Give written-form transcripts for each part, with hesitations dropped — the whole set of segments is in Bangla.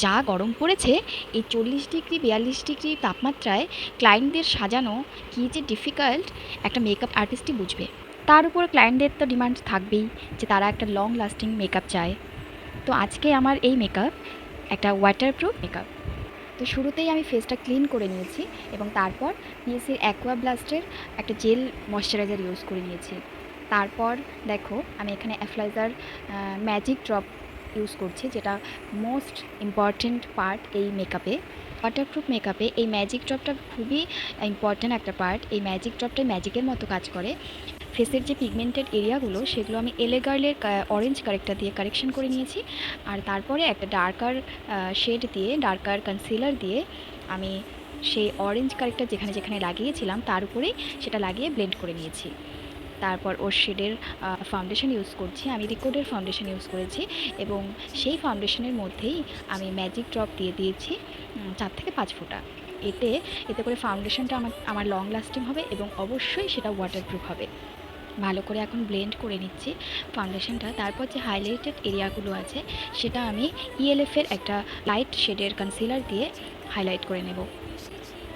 যা গরম পড়েছে এই 40 ডিগ্রি 42 ডিগ্রি তাপমাত্রায় ক্লায়েন্টদের সাজানো কী যে ডিফিকাল্ট একটা মেকআপ আর্টিস্টই বুঝবে। তার উপর ক্লায়েন্টদের তো ডিমান্ড থাকবেই যে তারা একটা লং লাস্টিং মেকআপ চায়। তো আজকে আমার এই মেকআপ একটা ওয়াটারপ্রুফ মেকআপ। তো শুরুতেই আমি ফেসটা ক্লিন করে নিয়েছি এবং তারপর পিএসির অ্যাকোয়া ব্লাস্টের একটা জেল ময়শ্চারাইজার ইউজ করে নিয়েছি। তারপর দেখো আমি এখানে অ্যাপ্লাইজার ম্যাজিক ড্রপ ইউজ করছি, যেটা মোস্ট ইম্পর্ট্যান্ট পার্ট এই মেকআপে। ওয়াটারপ্রুফ মেকআপে এই ম্যাজিক ড্রপটা খুবই ইম্পর্ট্যান্ট একটা পার্ট। এই ম্যাজিক ড্রপটা ম্যাজিকের মতো কাজ করে। ফেসের যে পিগমেন্টেড এরিয়াগুলো সেগুলো আমি এলে গার্লের অরেঞ্জ কারেক্টার দিয়ে কারেকশন করে নিয়েছি। আর তারপরে একটা ডার্কার শেড দিয়ে, ডার্কার কনসিলার দিয়ে আমি সেই অরেঞ্জ কারেক্টার যেখানে যেখানে লাগিয়েছিলাম তার উপরেই সেটা লাগিয়ে ব্লেন্ড করে নিয়েছি। তারপর ওর শেডের ফাউন্ডেশন ইউজ করছি, আমি রিকোডের ফাউন্ডেশন ইউজ করেছি এবং সেই ফাউন্ডেশনের মধ্যেই আমি ম্যাজিক ড্রপ দিয়ে দিয়েছি 4 থেকে 5 ফোঁটা। এতে করে ফাউন্ডেশনটা আমার লং লাস্টিং হবে এবং অবশ্যই সেটা ওয়াটারপ্রুফ হবে। ভালো করে এখন ব্লেন্ড করে নিচ্ছি ফাউন্ডেশনটা। তারপর যে হাইলাইটেড এরিয়াগুলো আছে সেটা আমি ইএলএফের একটা লাইট শেডের কনসিলার দিয়ে হাইলাইট করে নেব।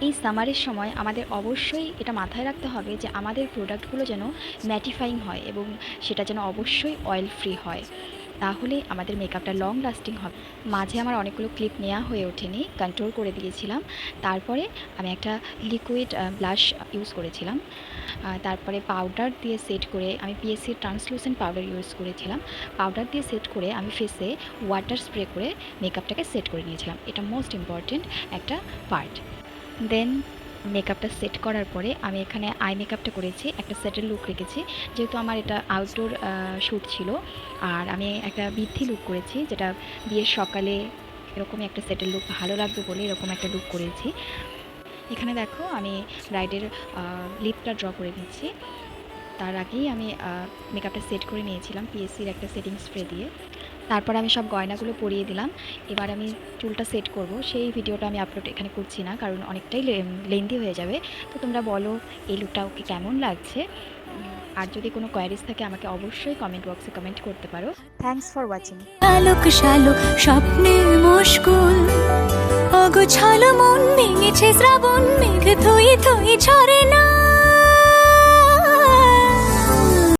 এই সামারের সময় আমাদের অবশ্যই এটা মাথায় রাখতে হবে যে আমাদের প্রোডাক্টগুলো যেন ম্যাটিফাইং হয় এবং সেটা যেন অবশ্যই অয়েল ফ্রি হয়, তাহলে আমাদের মেকআপটা লং লাস্টিং হবে। মাঝে আমার অনেকগুলো ক্লিপ নেওয়া হয়ে ওঠেনি, কন্ট্রোল করে দিয়েছিলাম। তারপরে আমি একটা লিকুইড ব্লাশ ইউজ করেছিলাম। তারপরে পাউডার দিয়ে সেট করে আমি পিএসসির ট্রান্সলুসেন্ট পাউডার ইউজ করেছিলাম। পাউডার দিয়ে সেট করে আমি ফেসে ওয়াটার স্প্রে করে মেকআপটাকে সেট করে নিয়েছিলাম। এটা মোস্ট ইম্পর্ট্যান্ট একটা পার্ট। দেন মেকআপটা সেট করার পরে আমি এখানে আই মেকআপটা করেছি, একটা সেটেল লুক রেখেছি যেহেতু আমার এটা আউটডোর শ্যুট ছিল। আর আমি একটা বৃদ্ধি লুক করেছি, যেটা বিয়ের সকালে এরকমই একটা সেটেল লুক ভালো লাগবে বলে এরকম একটা লুক করেছি। এখানে দেখো আমি ব্রাইডের লিপটা ড্র করে নিচ্ছি। তার আগেই আমি মেকআপটা সেট করে নিয়েছিলাম পিএসসির একটা সেটিং স্প্রে দিয়ে। তারপর আমি সব গয়নাগুলো পরিয়ে দিলাম। এবার আমি চুলটা সেট করব, সেই ভিডিওটা আমি আপলোড এখানে করছি না কারণ অনেকটাই লেন্দি হয়ে যাবে। তো তোমরা বলো এই লুকটা ওকে কেমন লাগছে। আর যদি কোনো কোয়ারিজ থাকে আমাকে অবশ্যই কমেন্ট বক্সে কমেন্ট করতে পারো। Thanks for watching. আলোক শালোক স্বপ্নে মুশকুল অগোছালো মন ভেঙেছে শ্রাবণ মেঘ থই থই ঝরে না।